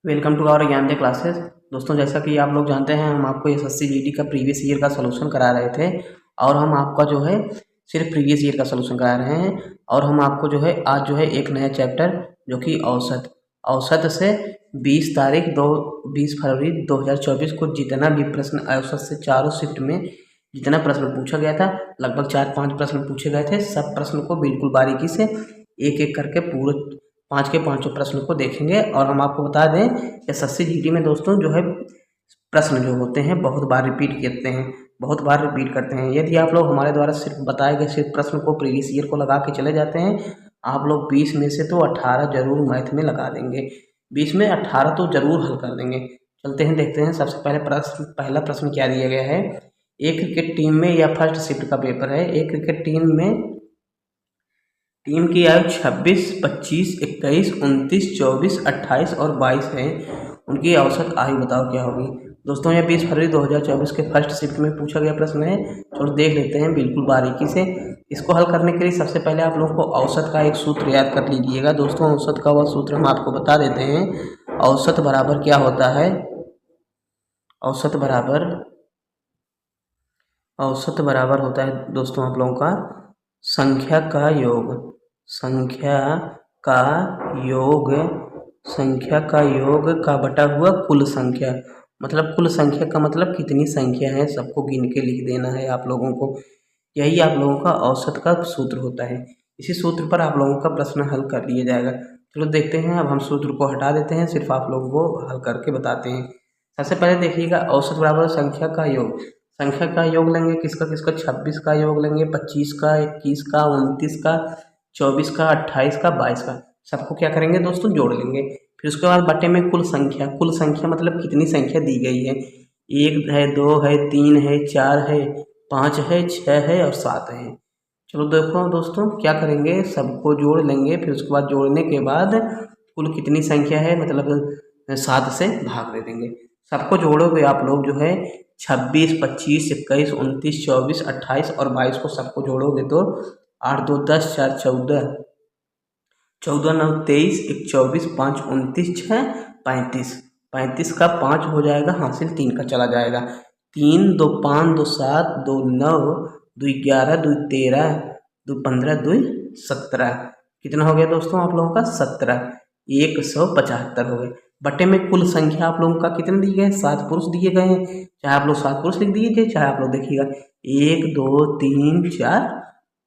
Welcome to our ज्ञान दे classes. दोस्तों, जैसा कि आप लोग जानते हैं, हम आपको एसएससी जीडी का प्रीवियस ईयर का सलूशन करा रहे थे और हम आपका जो है सिर्फ प्रीवियस ईयर का सलूशन करा रहे हैं। और हम आपको जो है आज जो है एक नया चैप्टर जो कि औसत औसत से 20 फरवरी 2024 को जितना भी प्रश्न औसत से चारों शिफ्ट में जितना प्रश्न पूछा गया था, लगभग 4-5 प्रश्न पूछे गए थे। सब प्रश्न को बिल्कुल बारीकी से एक एक करके पूरे 5 के 5 प्रश्न को देखेंगे। और हम आपको बता दें, एसएससी जीडी में दोस्तों जो है प्रश्न जो होते हैं बहुत बार रिपीट करते हैं, बहुत बार रिपीट करते हैं। यदि आप लोग हमारे द्वारा सिर्फ बताए गए सिर्फ प्रश्न को प्रीवियस ईयर को लगा के चले जाते हैं, आप लोग 20 में से तो 18 जरूर मैथ में लगा देंगे। 20 में 18 तो जरूर हल कर देंगे। चलते हैं, देखते हैं। सबसे पहला प्रश्न क्या दिया गया है। एक क्रिकेट टीम में, या फर्स्ट शिफ्ट का पेपर है, एक क्रिकेट टीम की आयु 26, 25, 21, 29, 24, 28 और 22 है। उनकी औसत आयु बताओ क्या होगी। दोस्तों, यह 20 फरवरी 2024 के फर्स्ट शिफ्ट में पूछा गया प्रश्न है। चलो देख लेते हैं बिल्कुल बारीकी से। इसको हल करने के लिए सबसे पहले आप लोगों को औसत का एक सूत्र याद कर लीजिएगा। दोस्तों, औसत का वह सूत्र हम आपको बता देते हैं। औसत बराबर क्या होता है। औसत बराबर होता है दोस्तों आप लोगों का संख्या का योग। संख्या का योग का बटा हुआ कुल संख्या। मतलब कुल संख्या का मतलब कितनी संख्या है, सबको गिन के लिख देना है आप लोगों को। यही आप लोगों का औसत का सूत्र होता है। इसी सूत्र पर आप लोगों का प्रश्न हल कर लिया जाएगा। चलो देखते हैं। अब हम सूत्र को हटा देते हैं, सिर्फ आप लोगों को हल करके बताते हैं। सबसे पहले देखिएगा, औसत बराबर संख्या का योग। संख्या का योग लेंगे किसका किसका, 26 का योग लेंगे, 25 का, 21 का, 29 का, 24 का, 28 का, 22 का। सबको क्या करेंगे दोस्तों, जोड़ लेंगे। फिर उसके बाद बटे में कुल संख्या मतलब कितनी संख्या दी गई है। 1 है, 2 है, 3 है, 4 है, 5 है, 6 है और 7 है। चलो देखो दोस्तों, क्या करेंगे, सबको जोड़ लेंगे। फिर उसके बाद जोड़ने के बाद कुल कितनी संख्या है मतलब 7 से भाग दे देंगे। सबको जोड़ोगे आप लोग जो है 26, 25, 21, 29, 24, 28 और 22 को सबको जोड़ोगे तो 8, 2, 10, 4, 14, 14, 9, 23, 1, 24, 5, 29, 6, 35। 35 का 5 हो जाएगा हासिल, 3 का चला जाएगा। 3, 2, 5, 2, 7, 2, 9, 2, 11, 2, 13, 2, 15, 2, 17। कितना हो गया दोस्तों आप लोगों का, 17। 175 हो गए। बटे में कुल संख्या आप लोगों का कितने दिए गए, 7 पुरुष दिए गए हैं। चाहे आप लोग 7 पुरुष लिख दीजिए, चाहे आप लोग देखिएगा 1, 2, 3, 4,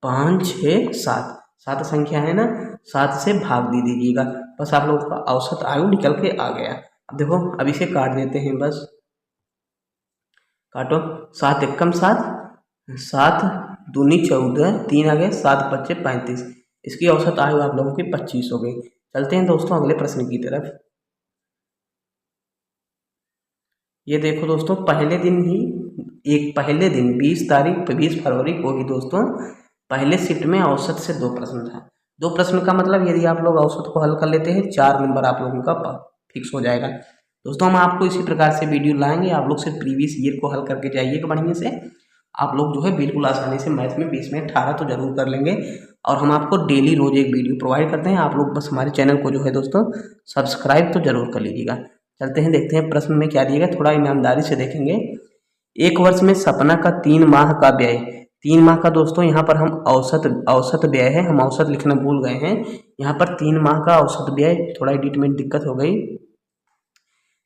5, 6, 7। 7 संख्या है ना, 7 से भाग दे दीजिएगा। बस आप लोगों का औसत आयु निकल के आ गया। अब देखो, अब इसे काट देते हैं, बस काटो। 7 एकम 7, 7 दूनी 14, 3 आ गए, 7 पच्चे 35। इसकी औसत आयु आप लोगों की 25 हो गई। चलते हैं दोस्तों अगले प्रश्न की तरफ। ये देखो दोस्तों, पहले दिन 20 फरवरी को ही दोस्तों पहले शिफ्ट में औसत से 2 प्रश्न था। 2 प्रश्न का मतलब यदि आप लोग औसत को हल कर लेते हैं, 4 नंबर आप लोगों का फिक्स हो जाएगा। दोस्तों, हम आपको इसी प्रकार से वीडियो लाएंगे। आप लोग सिर्फ प्रीवियस ईयर को हल करके जाइएगा बढ़िया से। आप लोग जो है बिल्कुल आसानी से मैथ में 20 में 18 तो जरूर कर लेंगे। और हम आपको डेली रोज एक वीडियो प्रोवाइड करते हैं। आप लोग बस हमारे चैनल को जो है दोस्तों सब्सक्राइब तो जरूर कर लीजिएगा। चलते हैं, देखते हैं प्रश्न में क्या दिएगा, थोड़ा ईमानदारी से देखेंगे। एक वर्ष में सपना का 3 माह का व्यय। 3 माह का दोस्तों यहाँ पर हम औसत व्यय है, हम औसत लिखना भूल गए हैं। यहाँ पर 3 माह का औसत व्यय, थोड़ा एडिट में दिक्कत हो गई।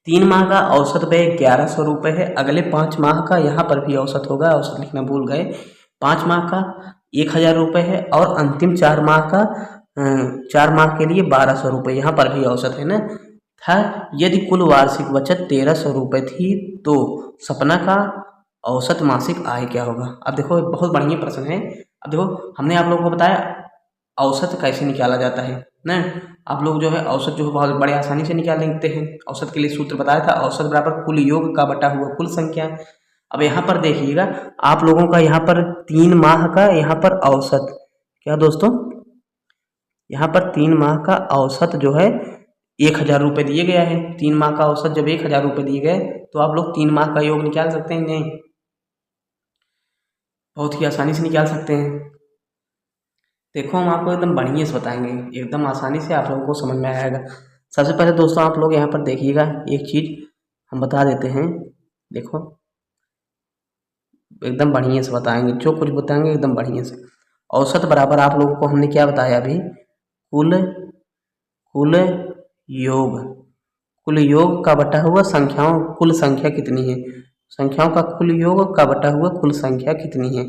3 माह का औसत व्यय 1100 रुपये है। अगले 5 माह का यहाँ पर भी औसत होगा, औसत लिखना भूल गए। 5 माह का 1000 रुपये है और अंतिम 4 माह का 4 माह के लिए 1200 रुपये, यहाँ पर भी औसत है ना था। यदि कुल वार्षिक बचत 1300 रुपये थी तो सपना का औसत मासिक आय क्या होगा। अब देखो, बहुत बढ़िया प्रश्न है। अब देखो, हमने आप लोगों को बताया औसत कैसे निकाला जाता है ना। आप लोग जो है औसत जो है बहुत बड़े आसानी से निकाल लेते हैं। औसत के लिए सूत्र बताया था, औसत बराबर कुल योग का बटा हुआ कुल संख्या। अब यहाँ पर देखिएगा, आप लोगों का यहाँ पर 3 माह का यहाँ पर औसत क्या दोस्तों, यहाँ पर 3 माह का औसत जो है 1000 रुपये दिए गया है। 3 माह का औसत जब 1000 रुपये दिए गए तो आप लोग 3 माह का योग निकाल सकते हैं, नहीं बहुत ही आसानी से निकाल सकते हैं। देखो, हम आपको एकदम बढ़िया से बताएंगे, एकदम आसानी से आप लोगों को समझ में आएगा। सबसे पहले दोस्तों आप लोग यहाँ पर देखिएगा, एक चीज़ हम बता देते हैं। देखो एकदम बढ़िया से बताएंगे, जो कुछ बताएंगे एकदम बढ़िया से। औसत बराबर आप लोगों को हमने क्या बताया अभी, कुल कुल योग, कुल योग का बटा हुआ संख्याओं, कुल संख्या कितनी है, संख्याओं का कुल योग का बटा हुआ कुल संख्या कितनी है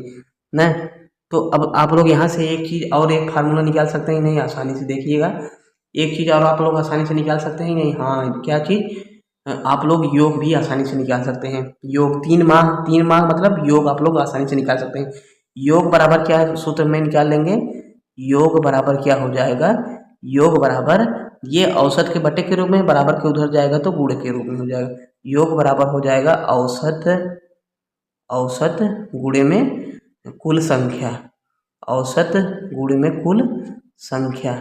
ना। तो अब आप लोग यहाँ से एक चीज़ और एक फार्मूला निकाल सकते हैं नहीं, आसानी से देखिएगा, एक चीज़ और आप लोग आसानी से निकाल सकते हैं नहीं, हाँ क्या चीज़, आप लोग योग भी आसानी से निकाल सकते हैं। योग 3 माह मतलब योग आप लोग आसानी से निकाल सकते हैं। योग बराबर क्या सूत्र में निकाल लेंगे, योग बराबर क्या हो जाएगा, योग बराबर ये औसत के बटे के रूप में, बराबर के उधर जाएगा तो गुणे के रूप में हो जाएगा। योग बराबर हो जाएगा औसत, औसत गुणे में कुल संख्या, औसत गुणे में कुल संख्या।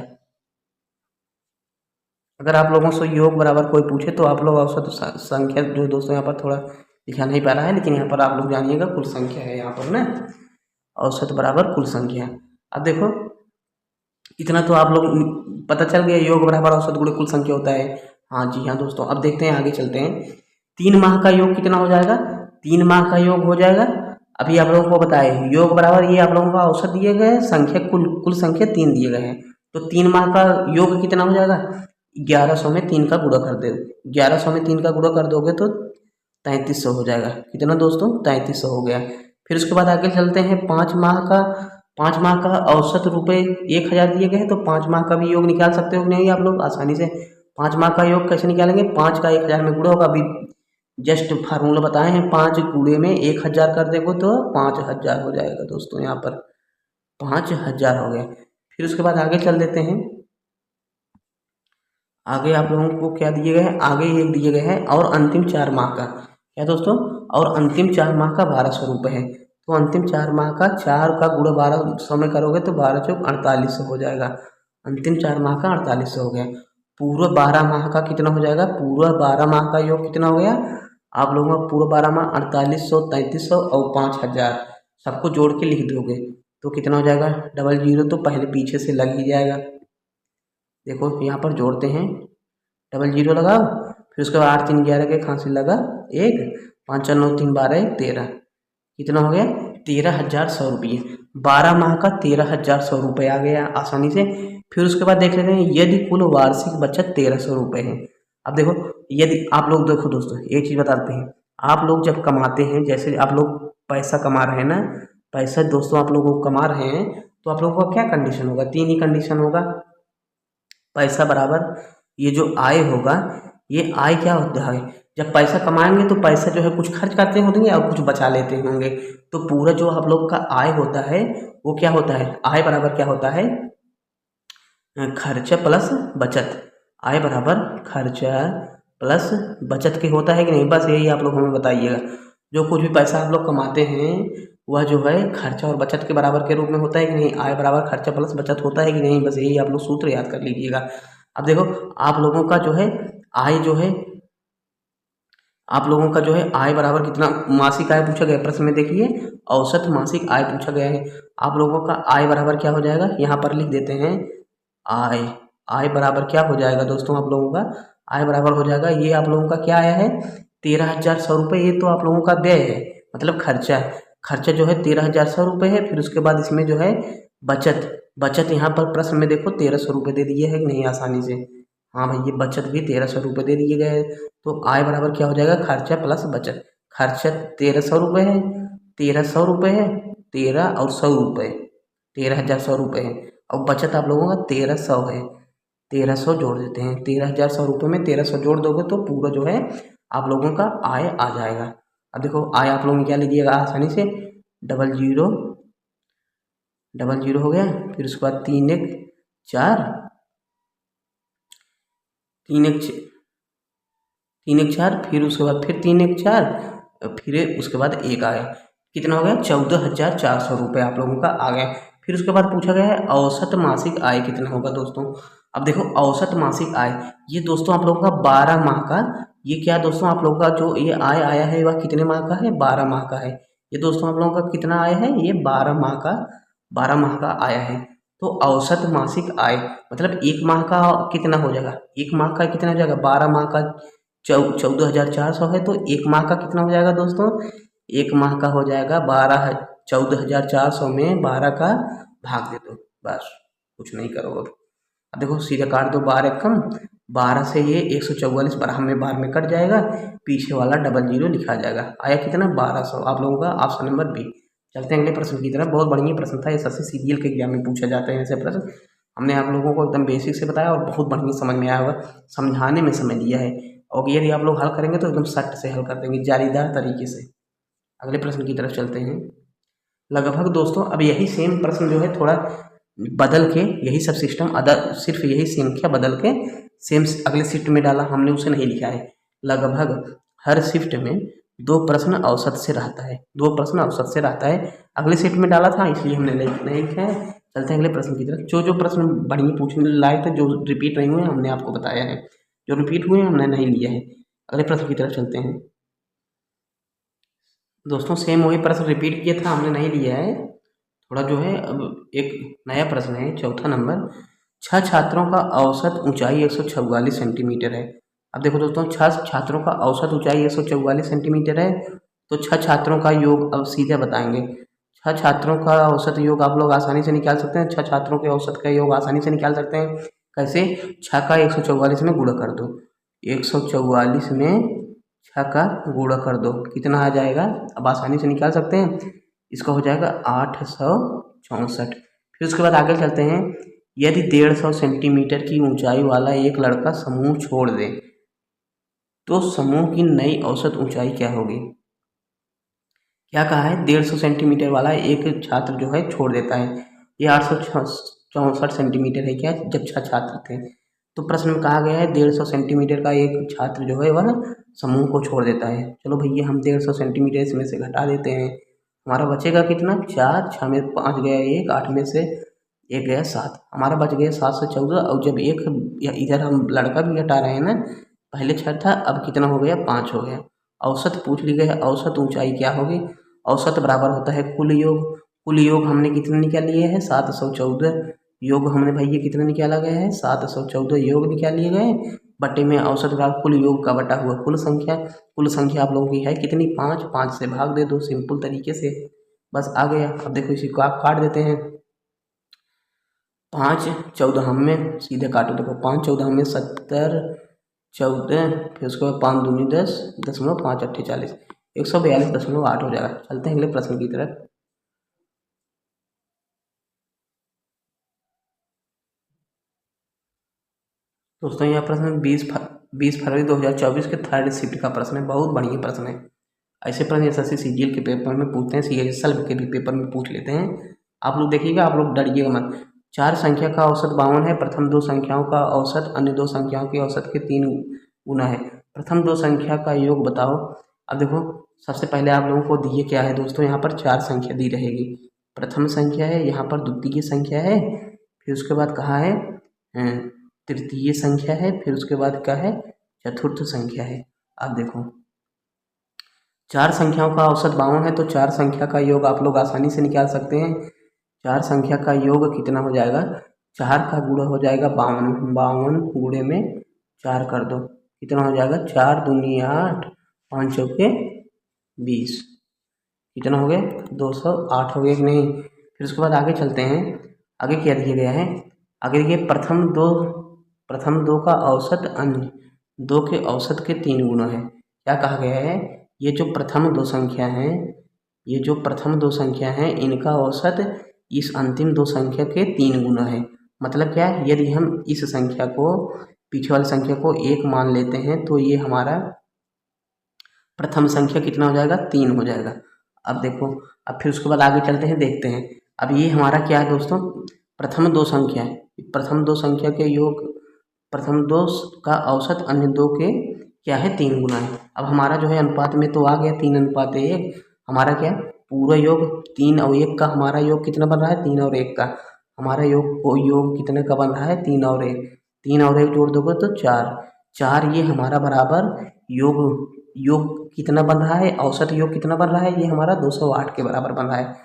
अगर आप लोगों से योग बराबर कोई पूछे तो आप लोग औसत संख्या, जो दोस्तों यहाँ पर थोड़ा लिखा नहीं पा रहा है, लेकिन यहाँ पर आप लोग जानिएगा कुल संख्या है यहाँ पर ना, औसत बराबर कुल संख्या। अब देखो इतना तो आप लोग पता चल गया, योग बराबर औसत गुणे कुल संख्या होता है। हाँ जी हाँ दोस्तों, अब देखते हैं आगे चलते हैं। 3 माह का योग कितना हो जाएगा, 3 माह का योग हो जाएगा, अभी आप लोगों को बताए योग बराबर ये आप लोगों का औसत दिए गए हैं, संख्या कुल संख्या 3 दिए गए हैं, तो 3 माह का योग कितना हो जाएगा, 1100 में 3 का गुणा कर दे, 1100 में 3 का गुणा कर दोगे तो 3300 हो जाएगा। कितना दोस्तों, 3300 हो गया। फिर उसके बाद आगे चलते हैं, 5 माह का औसत रुपये 1000 दिए गए हैं, तो 5 माह का भी योग निकाल सकते हो नहीं आप लोग आसानी से। 5 माह का योग कैसे निकालेंगे, 5 का 1000 में गुणा होगा, अभी जस्ट फार्मूला बताए हैं, 5 गुणे में 1000 कर देंगे तो 5000 हो जाएगा दोस्तों, यहाँ पर 5000 हो गया। फिर उसके बाद आगे चल देते हैं, आगे आप लोगों को क्या दिए गए हैं, आगे एक दिए गए हैं और अंतिम 4 माह का, क्या दोस्तों, और अंतिम 4 माह का 1200 रुपये है। तो अंतिम 4 माह का 4 का गुणा 1200 में करोगे तो 12 चौक 4800 हो जाएगा। अंतिम 4 माह का 4800 हो गया। पूरा 12 माह का कितना हो जाएगा, पूरा 12 माह का योग कितना हो गया आप लोगों का, पूरा 12 माह 4800, 3300 और 5000 सबको जोड़ के लिख दोगे तो कितना हो जाएगा, 00 तो पहले पीछे से लग ही जाएगा। देखो यहाँ पर जोड़ते हैं, 00 लगाओ, फिर उसके बाद 8 3 11 के खांसी लगा 1, 5 4 9 3 12 13, कितना हो गया 13100 रुपये। 12 माह का 13100 रुपये आ गया आसानी से। फिर उसके बाद देख लेते हैं, यदि कुल वार्षिक बचत 1300 रुपये है। अब देखो यदि आप लोग देखो दोस्तों एक चीज़ बताते हैं, आप लोग जब कमाते हैं, जैसे आप लोग पैसा कमा रहे हैं ना, पैसा दोस्तों आप लोग कमा रहे हैं, तो आप लोगों का क्या कंडीशन होगा, 3 ही कंडीशन होगा। पैसा बराबर ये जो आय होगा, ये आय क्या होता है, जब पैसा कमाएंगे तो पैसा जो है कुछ खर्च करते होंगे और कुछ बचा लेते होंगे, तो पूरा जो आप लोग का आय होता है वो क्या होता है, आय बराबर क्या होता है, खर्चा प्लस बचत। आय बराबर खर्चा प्लस बचत के होता है कि नहीं, बस यही आप लोग हमें बताइएगा। जो कुछ भी पैसा आप लोग कमाते हैं वह जो है खर्चा और बचत के बराबर के रूप में होता है कि नहीं, आय बराबर खर्चा प्लस बचत होता है कि नहीं, बस यही आप लोग सूत्र याद कर लीजिएगा। अब देखो आप लोगों का जो है आय जो है, आप लोगों का जो है आय बराबर कितना, मासिक आय पूछा गया प्रश्न में, देखिए औसत मासिक आय पूछा गया है। आप लोगों का आय बराबर क्या हो जाएगा, यहाँ पर लिख देते हैं, आय आय बराबर क्या हो जाएगा दोस्तों, आप लोगों का आय बराबर हो जाएगा, ये आप लोगों का क्या आया है 13100 रुपये, ये तो आप लोगों का व्यय है, मतलब खर्चा, खर्चा जो है 13100 रुपये है। फिर उसके बाद इसमें जो है बचत यहाँ पर प्रश्न में देखो 1300 रुपये दे दिए है कि नहीं आसानी से, हाँ भाई ये बचत भी 1300 रुपये दे दिए गए। तो आय बराबर क्या हो जाएगा, खर्चा प्लस बचत, खर्चा 1300 रुपये है, 1300 रुपये है, 13 और 100 रुपये, 13100 रुपये है, और बचत आप लोगों का 1300 है, 1300 जोड़ देते हैं, 13100 रुपये में 1300 जोड़ दोगे तो पूरा जो है आप लोगों का आय आ जाएगा। अब देखो आय आप लोग क्या लीजिएगा आसानी से, 00 हो गया, फिर उसके बाद 3 1 4, 3 1 4, फिर उसके बाद फिर 3 1 4, फिर उसके बाद 1 आया, कितना हो गया 14400 रुपये आप लोगों का आ गया। फिर उसके बाद पूछा गया है औसत मासिक आय कितना होगा दोस्तों। अब देखो औसत मासिक आय, ये दोस्तों आप लोगों का 12 माह का, ये क्या दोस्तों आप लोगों का जो ये आय आया है वह कितने माह का है, 12 माह का है। ये दोस्तों आप लोगों का कितना आया है, ये 12 माह का आया है। तो औसत मासिक आय मतलब एक माह का कितना हो जाएगा, एक माह का कितना हो जाएगा, 12 माह का 14,400 है, तो एक माह का कितना हो जाएगा दोस्तों, एक माह का हो जाएगा 14,400 में 12 का भाग दे दो, बस कुछ नहीं करो। अब देखो सीधे काट दो, 12 कम 12 से ये 144 बारह में बार में कट जाएगा, पीछे वाला डबल जीरो लिखा जाएगा, आया कितना 1200, आप लोगों का ऑप्शन नंबर बी। चलते हैं अगले प्रश्न की तरफ। बहुत बढ़िया प्रश्न था, एसएससी सीजीएल के एग्जाम में पूछा जाते हैं ऐसे प्रश्न। हमने आप लोगों को एकदम बेसिक से बताया और बहुत बढ़िया समझ में आया होगा, समझाने में समय लिया है, और यदि आप लोग हल करेंगे तो एकदम सट से हल कर देंगे जालीदार तरीके से। अगले प्रश्न की तरफ चलते हैं। लगभग दोस्तों अब यही सेम प्रश्न जो है थोड़ा बदल के, यही सब सिस्टम अदर, सिर्फ यही संख्या बदल के सेम अगले शिफ्ट में डाला हमने, उसे नहीं लिखा है। लगभग हर शिफ्ट में 2 प्रश्न औसत से रहता है, 2 प्रश्न औसत से रहता है, अगले शिफ्ट में डाला था इसलिए हमने नहीं लिखा है। चलते हैं अगले प्रश्न की तरफ। जो प्रश्न बढ़िया पूछने लायक थे, जो रिपीट नहीं हुए हमने आपको बताया है, जो रिपीट हुए हमने नहीं लिया है। अगले प्रश्न की तरफ चलते हैं दोस्तों। सेम वही प्रश्न रिपीट किया था, हमने नहीं लिया है, थोड़ा जो है अब एक नया प्रश्न है, चौथा नंबर। 6 छात्रों का औसत ऊंचाई 144 सेंटीमीटर है। अब देखो दोस्तों, 6 छात्रों का औसत ऊंचाई 144 सेंटीमीटर है, तो 6 छात्रों का योग अब सीधे बताएंगे। 6 छात्रों का औसत योग आप लोग आसानी से निकाल सकते हैं, 6 छात्रों के औसत का योग आसानी से निकाल सकते हैं। कैसे, 6 का 144 में गुणा कर दो, 144 में 6 का गुणा कर दो, कितना आ जाएगा, अब आसानी से निकाल सकते हैं, इसका हो जाएगा 864। फिर उसके बाद आगे चलते हैं। यदि 150 सेंटीमीटर की ऊंचाई वाला एक लड़का समूह छोड़ दे तो समूह की नई औसत ऊंचाई क्या होगी। क्या कहा है, 150 सेंटीमीटर वाला एक छात्र जो है छोड़ देता है, ये 864 सेंटीमीटर है क्या, जब 6 छात्र थे, तो प्रश्न में कहा गया है 150 सेंटीमीटर का एक छात्र जो है वह समूह को छोड़ देता है। चलो भैया हम 150 सेंटीमीटर इसमें से घटा देते हैं, हमारा बचेगा कितना, 4, 6 में 5 गया 1, 8 में से 1 गया 7, हमारा बच गया 7 से 14। और जब एक इधर हम लड़का भी घटा रहे हैं ना, पहले 6 था अब कितना हो गया, 5 हो गया। औसत पूछ ली गई है, औसत ऊंचाई क्या होगी, औसत बराबर होता है कुल योग। कुल योग हमने कितना निकाल लिए है, 714 योग हमने भैया कितना निकाला गया है, 714 योग निकाल लिए गए, बटे में औसत बराबर कुल योग का बटा हुआ कुल संख्या। कुल संख्या आप लोगों की है कितनी, 5, 5 से भाग दे दो सिंपल तरीके से, बस आ गया। अब देखो इसी को आप काट देते हैं, 5 14 में सीधे काटो, देखो 5 14 में 70 14, फिर उसके बाद 5 दूनी 10, 10.5 8 40, 142.8 हो जाएगा। चलते हैं अगले प्रश्न की तरफ। दोस्तों यह प्रश्न 20 फरवरी 2024 के थर्ड शिफ्ट का प्रश्न है, बहुत बढ़िया प्रश्न है। ऐसे प्रश्न एसएससी सीजीएल के पेपर में पूछते हैं, सीएसएल के भी पेपर में पूछ लेते हैं, आप लोग देखिएगा, आप लोग डरिएगा मत। 4 संख्या का औसत 52 है, प्रथम 2 संख्याओं का औसत अन्य 2 संख्याओं के औसत के 3 गुना है, प्रथम 2 संख्या का योग बताओ। अब देखो सबसे पहले आप लोगों को दिए क्या है दोस्तों, यहाँ पर 4 संख्या दी रहेगी, प्रथम संख्या है, यहाँ पर द्वितीय संख्या है, फिर उसके बाद कहा है तृतीय संख्या है, फिर उसके बाद क्या है, चतुर्थ संख्या है। अब देखो 4 संख्याओं का औसत 52 है, तो 4 संख्या का योग आप लोग आसानी से निकाल सकते हैं। 4 संख्या का योग कितना हो जाएगा, 4 का गुणा हो जाएगा 52, 52 गुणे में 4 कर दो, कितना हो जाएगा, 4 दूनी 8, 5 चौके 20, कितना हो गया, 208 हो गया कि नहीं। फिर उसके बाद आगे चलते हैं, आगे क्या दिया गया है, आगे देखिए प्रथम दो का औसत अन्य 2 के औसत के 3 गुना है। क्या कहा गया है, ये जो प्रथम 2 संख्या हैं, ये जो प्रथम 2 संख्या हैं इनका औसत इस अंतिम 2 संख्या के 3 गुना है। मतलब क्या है, यदि हम इस संख्या को पीछे वाली संख्या को 1 मान लेते हैं तो ये हमारा प्रथम संख्या कितना हो जाएगा, 3 हो जाएगा। अब देखो, अब फिर उसके बाद आगे चलते हैं, देखते हैं। अब ये हमारा क्या है दोस्तों, प्रथम 2 संख्या है, प्रथम 2 संख्या के योग, प्रथम 2 का औसत अन्य 2 के क्या है, 3 गुना है। अब हमारा जो है अनुपात में तो आ गया 3:1, हमारा क्या पूरा योग 3 और 1 का, हमारा योग कितना बन रहा है, 3 और 1 का, हमारा योग कितने का बन रहा है, 3 और 1, 3 और 1 जोड़ दोगे तो 4, 4 ये हमारा बराबर योग कितना बन रहा है, औसत योग कितना बन रहा है, ये हमारा 208 के बराबर बन रहा है।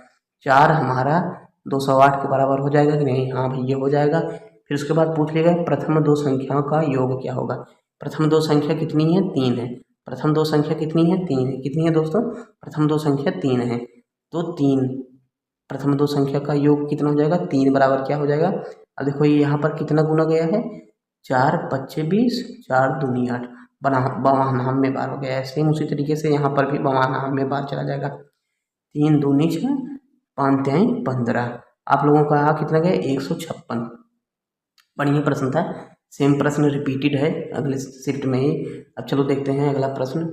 4 हमारा 208 के बराबर हो जाएगा कि नहीं? हाँ भाई, ये हो जाएगा। फिर उसके बाद पूछ लेगा प्रथम दो संख्याओं का योग क्या होगा। प्रथम दो संख्या कितनी है? 3 है। प्रथम दो संख्या कितनी है? 3 है। कितनी है दोस्तों? प्रथम दो संख्या 3 है। तो 3 प्रथम दो संख्या का योग कितना हो जाएगा? 3 बराबर क्या हो जाएगा? अब देखो ये यहाँ पर कितना गुना गया है? 4 पच्चे 20, 4 दूनी 8, बवानाम में बार हो गया है। सेम उसी तरीके से यहाँ पर भी बवानाम में बार चला जाएगा। 3 दूनी 6, 5 तिहाई 15। आप लोगों का यहाँ कितना गया? 156। बढ़िया प्रश्न था। सेम प्रश्न रिपीटेड है अगले शिफ्ट में ही। अब चलो देखते हैं अगला प्रश्न।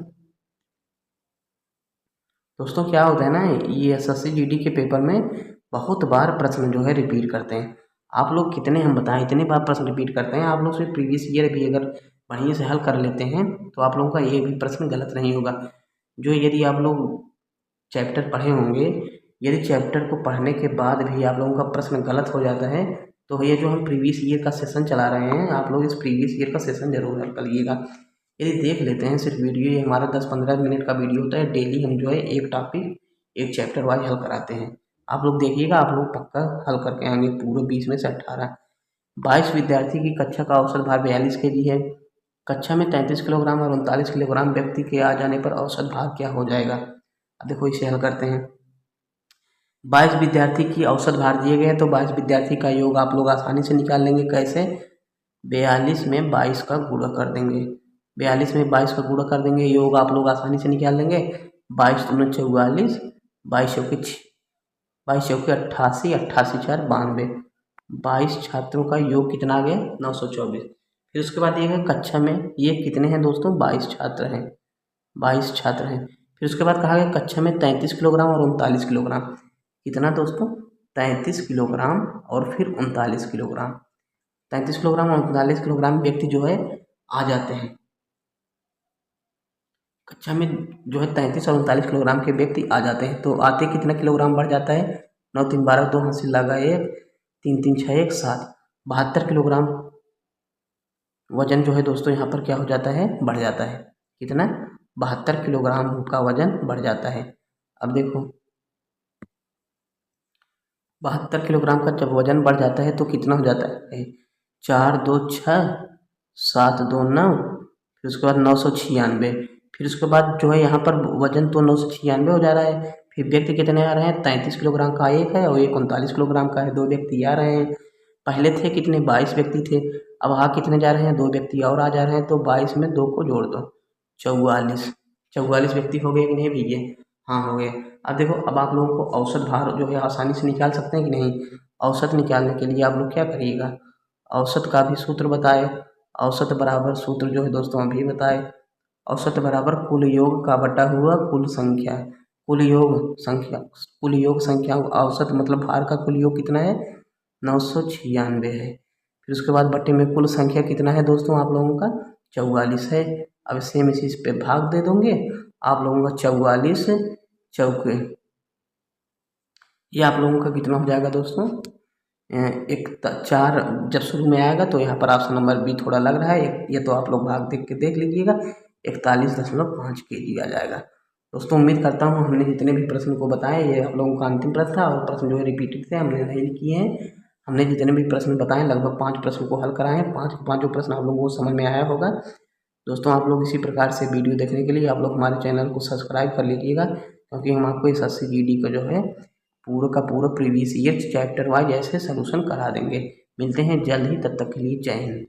दोस्तों क्या होता है ना, ये एसएससी जीडी के पेपर में बहुत बार प्रश्न जो है रिपीट करते हैं। आप लोग कितने, हम बताएं, इतने बार प्रश्न रिपीट करते हैं। आप लोग से प्रीवियस ईयर भी अगर बढ़िया से हल कर लेते हैं तो आप लोगों का ये भी प्रश्न गलत नहीं होगा। जो यदि आप लोग चैप्टर पढ़े होंगे, यदि चैप्टर को पढ़ने के बाद भी आप लोगों का प्रश्न गलत हो जाता है तो ये जो हम प्रीवियस ईयर का सेशन चला रहे हैं, आप लोग इस प्रीवियस ईयर का सेशन जरूर हल करिएगा। यदि देख लेते हैं सिर्फ वीडियो, ये हमारा 10-15 मिनट का वीडियो होता है। डेली हम जो है एक टॉपिक एक चैप्टर वाइज हल कराते हैं। आप लोग देखिएगा, आप लोग पक्का हल करके आएंगे पूरे 20 में से 18। 22 विद्यार्थी की कक्षा का औसत भार 42 kg है। कक्षा में 33 किलोग्राम और 39 किलोग्राम व्यक्ति के आ जाने पर औसत भार क्या हो जाएगा? अब देखो इसे हल करते हैं। 22 विद्यार्थी की औसत भार दिए गए हैं तो 22 विद्यार्थी का योग आप लोग आसानी से निकाल लेंगे। कैसे? 42 में 22 का गुणा कर देंगे। 42 में 22 का गुणा कर देंगे, योग आप लोग आसानी से निकाल लेंगे। 22 दूनी 44, 22 चौके 88, 88 4 92। 22 छात्रों का योग कितना आ गया? 924। फिर उसके बाद ये है कक्षा में ये कितने हैं दोस्तों? 22 छात्र हैं। 22 छात्र हैं। फिर उसके बाद कहा गया कक्षा में 33 किलोग्राम और 39 किलोग्राम। कितना दोस्तों? 33 किलोग्राम और फिर 39 किलोग्राम। 33 किलोग्राम और 39 किलोग्राम व्यक्ति जो है आ जाते हैं। कक्षा में जो है 33 और 39 किलोग्राम के व्यक्ति आ जाते हैं तो आते कितना किलोग्राम बढ़ जाता है? 9 3 12, 2 हाथ से लगा 1, 3 3 6 1 7, 72 किलोग्राम वजन जो है दोस्तों यहाँ पर क्या हो जाता है? बढ़ जाता है। कितना? 72 किलोग्राम का वजन बढ़ जाता है। अब देखो 72 किलोग्राम का जब वजन बढ़ जाता है तो कितना हो जाता है? 4 2 6, 7 2 9, फिर उसके बाद 996। फिर उसके बाद जो है यहाँ पर वजन तो 996 हो जा रहा है। फिर व्यक्ति कितने आ रहे हैं? 33 किलोग्राम का एक है और एक 39 किलोग्राम का है। 2 व्यक्ति आ रहे हैं। पहले थे कितने? 22 व्यक्ति थे। अब वहाँ कितने जा रहे हैं? 2 व्यक्ति और आ जा रहे हैं। तो 22 में 2 को जोड़ दो, 44। 44 व्यक्ति हो गए कि नहीं भैया? हाँ हो गए। अब देखो, अब आप लोगों को औसत भार जो है आसानी से निकाल सकते हैं कि नहीं? औसत निकालने के लिए आप लोग क्या करिएगा? औसत का भी सूत्र बताए। औसत बराबर सूत्र जो है दोस्तों अभी बताए। औसत बराबर कुल योग का बटा हुआ कुल संख्या। कुल योग संख्या औसत मतलब भार का कुल योग कितना है? 996 है। फिर उसके बाद बटे में कुल संख्या कितना है दोस्तों आप लोगों का? 44 है। अब सेम इसी पे भाग दे दोगे आप लोगों का 44 चौके, ये आप लोगों का कितना हो जाएगा दोस्तों? 4 जब शुरू में आएगा तो यहाँ पर ऑप्शन नंबर बी थोड़ा लग रहा है, ये तो आप लोग भाग देख के देख लीजिएगा। 41.5 kg आ जाएगा। दोस्तों उम्मीद करता हूँ हमने जितने भी प्रश्न को बताए ये आप लोगों का अंतिम प्रश्न था और प्रश्न जो है रिपीटेड थे, हमने नहीं किए हैं। हमने जितने भी प्रश्न बताए लगभग 5 प्रश्न को हल कराए हैं। 5 के 5 प्रश्न आप लोगों को समझ में आया होगा। दोस्तों आप लोग इसी प्रकार से वीडियो देखने के लिए आप लोग हमारे चैनल को सब्सक्राइब कर लीजिएगा, क्योंकि हम आपको इस एसएससी जीडी का जो है पूरा का पूरा प्रीवियस ईयर चैप्टर वाइज ऐसे सोल्यूशन करा देंगे। मिलते हैं जल्द ही, तब तक के लिए जय हिंद।